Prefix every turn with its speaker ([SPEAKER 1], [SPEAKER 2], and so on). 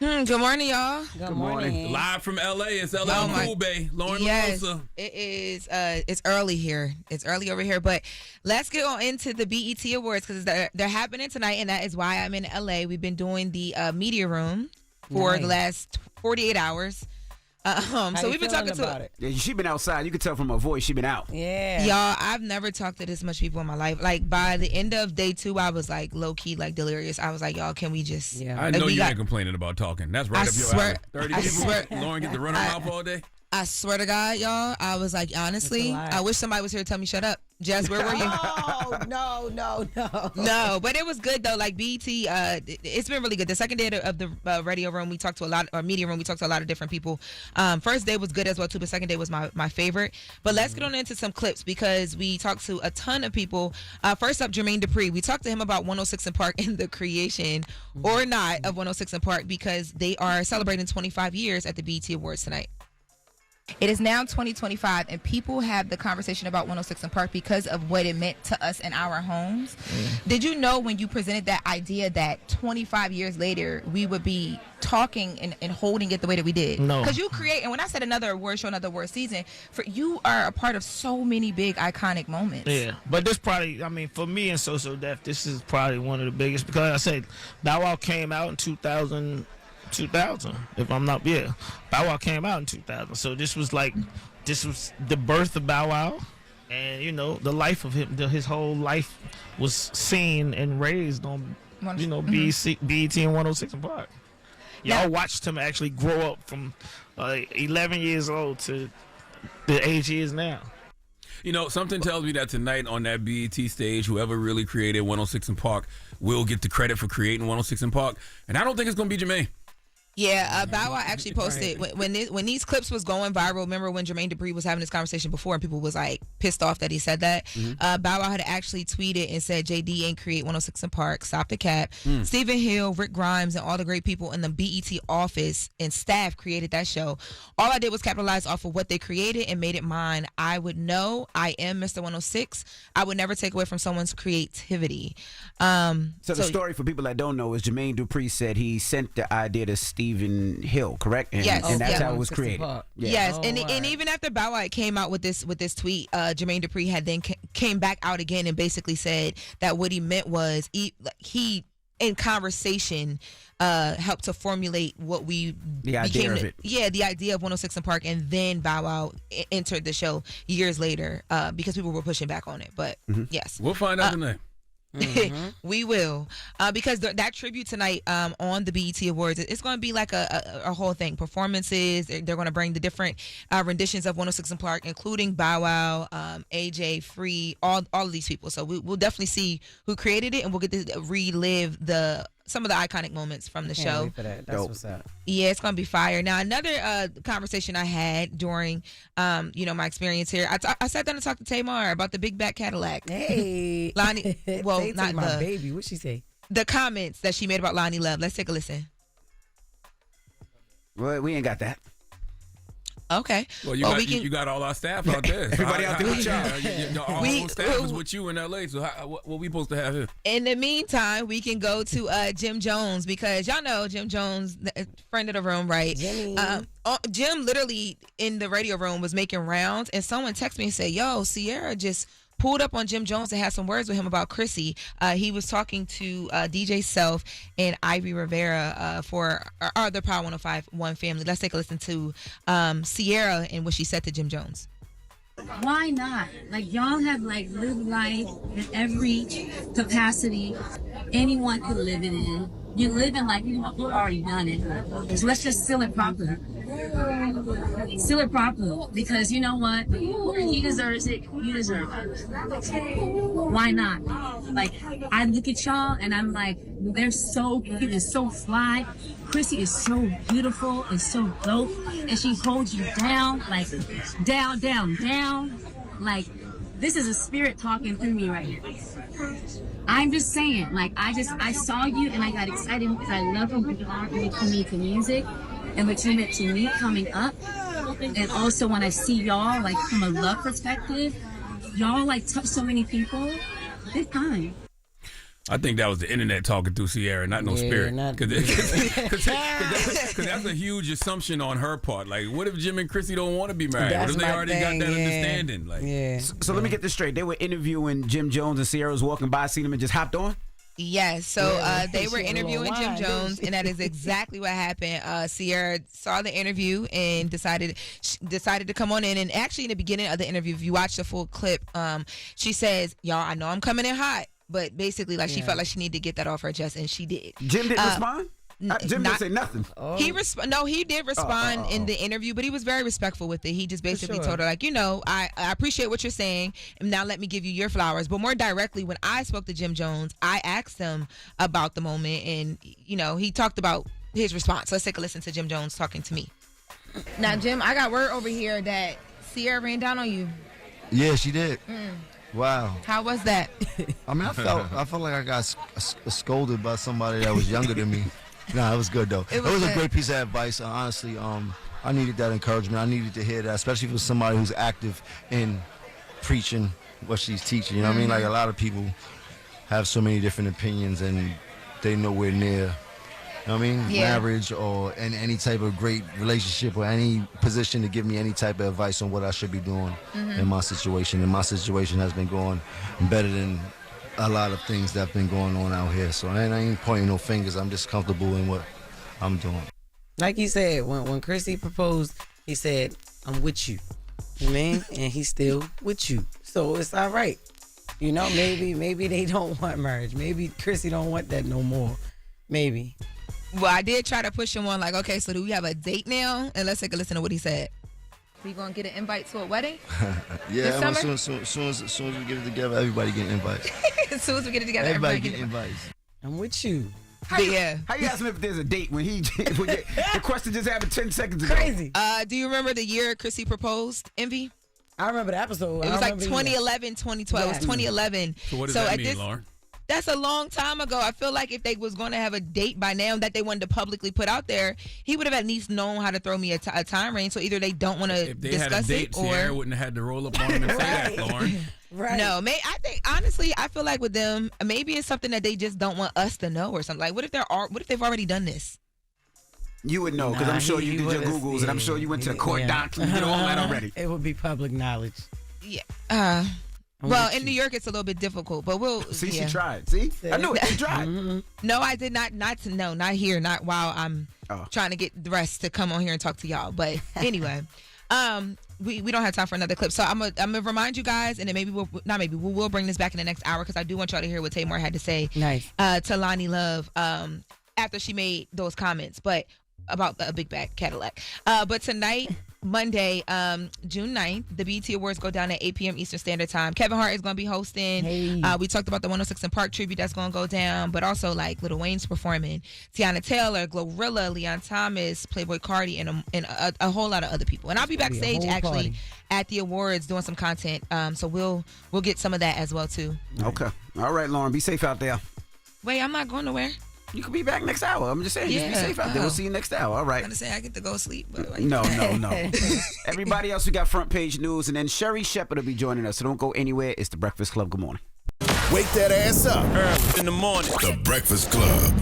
[SPEAKER 1] Good morning, y'all.
[SPEAKER 2] Good morning.
[SPEAKER 3] Live from LA. It's LA Cool Bay. Loren, LoRosa.
[SPEAKER 1] It is. It's early here. It's early over here. But let's get on into the BET Awards because they're happening tonight, and that is why I'm in LA. We've been doing the media room for the last 48 hours. So we've been talking to.
[SPEAKER 2] Yeah,
[SPEAKER 4] she been outside. You can tell from her voice. She been out.
[SPEAKER 2] Yeah,
[SPEAKER 1] y'all. I've never talked to this much people in my life. Like by the end of day 2, I was like low key, like delirious. I was like, y'all, can we just?
[SPEAKER 3] Yeah. I know you ain't complaining about talking. That's right up your alley. 30 people. Loren get to run her mouth all day.
[SPEAKER 1] I swear to God, y'all. I was like, honestly, I wish somebody was here to tell me shut up. Jess, where were you? No, but it was good though. Like BET, it's been really good. The second day of the radio room, we talked to a lot, or media room, we talked to a lot of different people. First day was good as well too, but second day was my favorite. But let's get on into some clips because we talked to a ton of people. First up, Jermaine Dupri. We talked to him about 106 & Park and the creation or not of 106 & Park because they are celebrating 25 years at the BET Awards tonight.
[SPEAKER 5] It is now 2025, and people have the conversation about 106 & Park because of what it meant to us in our homes. Did you know when you presented that idea that 25 years later, we would be talking and holding it the way that we did?
[SPEAKER 6] No.
[SPEAKER 5] Because you create, and when I said another award show, another award season, you are a part of so many big, iconic moments.
[SPEAKER 6] Yeah, but this probably, I mean, for me and So Def, this is probably one of the biggest because I said Bow Wow came out in 2000, if I'm not, Bow Wow came out in 2000, so this was the birth of Bow Wow, and you know the life of him, his whole life was seen and raised on, BET and 106 & Park. Y'all watched him actually grow up from 11 years old to the age he is now.
[SPEAKER 3] You know, something tells me that tonight on that BET stage, whoever really created 106 & Park will get the credit for creating 106 & Park, and I don't think it's gonna be Jermaine.
[SPEAKER 1] Yeah, Bow Wow actually posted when these clips was going viral. Remember when Jermaine Dupri was having this conversation before and people was like pissed off that he said that? Bow Wow had actually tweeted and said JD ain't create 106 & Park, stop the cap. Stephen Hill, Rick Grimes, and all the great people in the BET office and staff created that show. All I did was capitalize off of what they created and made it mine. I would know I am Mr. 106. I would never take away from someone's creativity.
[SPEAKER 4] So the story for people that don't know is Jermaine Dupri said he sent the idea to Stephen Hill, correct? And,
[SPEAKER 1] yes,
[SPEAKER 4] and that's how it was created.
[SPEAKER 1] Yes, and even after Bow Wow came out with this tweet, Jermaine Dupri had then came back out again and basically said that what he meant was he in conversation helped to formulate what the idea of it. Yeah, the idea of 106 & Park, and then Bow Wow entered the show years later because people were pushing back on it. But yes,
[SPEAKER 3] we'll find out tonight.
[SPEAKER 1] We will, because that tribute tonight on the BET Awards, it's going to be like a whole thing. Performances, they're going to bring the different renditions of 106 & Park, including Bow Wow, AJ, Free, all of these people. So we'll definitely see who created it, and we'll get to relive some of the iconic moments from the show.
[SPEAKER 2] Wait for that. That's what's up.
[SPEAKER 1] Yeah, it's gonna be fire. Now, another conversation I had during, my experience here, I sat down and talked to Tamar about the big back Cadillac.
[SPEAKER 2] Hey,
[SPEAKER 1] Lonnie. Well, not
[SPEAKER 2] my baby. What'd she say?
[SPEAKER 1] The comments that she made about Lonnie Love. Let's take a listen.
[SPEAKER 4] Well, we ain't got that.
[SPEAKER 1] Okay.
[SPEAKER 3] Well, you got all our staff out there. So
[SPEAKER 4] everybody out there with y'all.
[SPEAKER 3] Our whole staff is with you in LA. So what we supposed to have here?
[SPEAKER 1] In the meantime, we can go to Jim Jones because y'all know Jim Jones, friend of the room, right? Jim literally in the radio room was making rounds, and someone texted me and said, "Yo, Ciara just pulled up on Jim Jones and had some words with him about Chrissy." He was talking to DJ Self and Ivy Rivera for the Power 105.1 family. Let's take a listen to Ciara and what she said to Jim Jones.
[SPEAKER 7] Why not? Like, y'all have lived life in every capacity anyone could live it in. You're living like you've already done it. So let's just seal it properly. Seal it properly, because you know what? He deserves it. You deserve it. Why not? Like, I look at y'all and I'm like, they're so cute and so fly. Chrissy is so beautiful and so dope, and she holds you down, like down, down, down. Like, this is a spirit talking through me right here. I'm just saying, like, I saw you and I got excited because I love what you are to me to music and what you meant to me coming up. And also when I see y'all, like, from a love perspective, y'all, like, touch so many people. It's time.
[SPEAKER 3] I think that was the internet talking through Ciara, not no spirit. Because that's a huge assumption on her part. Like, what if Jim and Chrissy don't want to be married? What if they already got that understanding? Like,
[SPEAKER 4] So let me get this straight. They were interviewing Jim Jones and Ciara was walking by, seen him and just hopped on?
[SPEAKER 1] Yes, so they were interviewing Jim Jones, and that is exactly what happened. Ciara saw the interview and decided to come on in. And actually, in the beginning of the interview, if you watch the full clip, she says, "Y'all, I know I'm coming in hot," but basically, like she felt like she needed to get that off her chest, and she did.
[SPEAKER 4] Jim didn't respond. Jim didn't say nothing.
[SPEAKER 1] He did respond in the interview, but he was very respectful with it. He just basically told her, like, I appreciate what you're saying, and now let me give you your flowers. But more directly, when I spoke to Jim Jones, I asked him about the moment, and he talked about his response. Let's take a listen to Jim Jones talking to me.
[SPEAKER 5] Now, Jim, I got word over here that Ciara ran down on you.
[SPEAKER 8] Yeah, she did. Wow.
[SPEAKER 5] How was that?
[SPEAKER 8] I mean, I felt like I got scolded by somebody that was younger than me. Nah, it was good though. It was a great piece of advice. Honestly, I needed that encouragement. I needed to hear that, especially for somebody who's active in preaching what she's teaching. You know what I mean? Like, a lot of people have so many different opinions and they nowhere near, you know what I mean? Marriage or in any type of great relationship or any position to give me any type of advice on what I should be doing in my situation. And my situation has been going better than a lot of things that have been going on out here. So I ain't pointing no fingers. I'm just comfortable in what I'm doing.
[SPEAKER 2] Like he said, when Chrissy proposed, he said, "I'm with you." You mean? And he's still with you. So it's all right. Maybe they don't want marriage. Maybe Chrissy don't want that no more. Maybe.
[SPEAKER 1] Well, I did try to push him on, like, okay, so do we have a date now? And let's take a listen to what he said.
[SPEAKER 5] We gonna get an invite to a wedding?
[SPEAKER 8] Yeah, as soon as we get it together, everybody getting invites.
[SPEAKER 5] As soon as we get it together,
[SPEAKER 8] everybody getting invites.
[SPEAKER 2] I'm with you.
[SPEAKER 4] How you ask him if there's a date when the question just happened 10 seconds ago?
[SPEAKER 2] Crazy.
[SPEAKER 1] Do you remember the year Chrissy proposed, Envy?
[SPEAKER 2] I remember the episode.
[SPEAKER 1] It was like 2011, 2012. It was 2011.
[SPEAKER 3] So what does that mean, Loren?
[SPEAKER 1] That's a long time ago. I feel like if they was going to have a date by now that they wanted to publicly put out there, he would have at least known how to throw me a time range. So either they don't want to discuss it, or
[SPEAKER 3] Ciara wouldn't have had to roll up on him and say that, Loren.
[SPEAKER 2] Right.
[SPEAKER 1] No, I think honestly, I feel like with them, maybe it's something that they just don't want us to know or something. Like, what if they've already done this?
[SPEAKER 4] You would know, because I'm sure you did your Googles, and I'm sure you went to court docs and you did all that already.
[SPEAKER 2] It would be public knowledge.
[SPEAKER 1] Yeah. Well, in New York, it's a little bit difficult, but we'll
[SPEAKER 4] see. She tried. See, I knew it. She tried.
[SPEAKER 1] No, I did not. Not here. Not while I'm trying to get dressed to come on here and talk to y'all. But anyway, we don't have time for another clip, so I'm gonna remind you guys, and then we will bring this back in the next hour because I do want y'all to hear what Tamar had to say.
[SPEAKER 2] Nice.
[SPEAKER 1] To Lonnie Love after she made those comments, but about a big bad Cadillac. But tonight, Monday, June 9th, the BET Awards go down at 8 p.m. Eastern Standard Time. Kevin Hart is going to be hosting.
[SPEAKER 2] Hey.
[SPEAKER 1] We talked about the 106 and Park tribute that's going to go down, but also like Lil Wayne's performing, Tiana Taylor, Glorilla, Leon Thomas, Playboy Cardi, and a whole lot of other people. And I'll be backstage actually at the awards doing some content. So we'll get some of that as well too.
[SPEAKER 4] Okay. All right, Loren, be safe out there.
[SPEAKER 1] Wait, I'm not going nowhere.
[SPEAKER 4] You could be back next hour. I'm just saying, just be safe out there. We'll see you next hour. All right.
[SPEAKER 1] I'm going to say I get to go sleep. But
[SPEAKER 4] No. Everybody else, we got front page news, and then Sherry Shepherd will be joining us. So don't go anywhere. It's The Breakfast Club. Good morning.
[SPEAKER 9] Wake that ass up
[SPEAKER 10] early in the morning.
[SPEAKER 9] The Breakfast Club.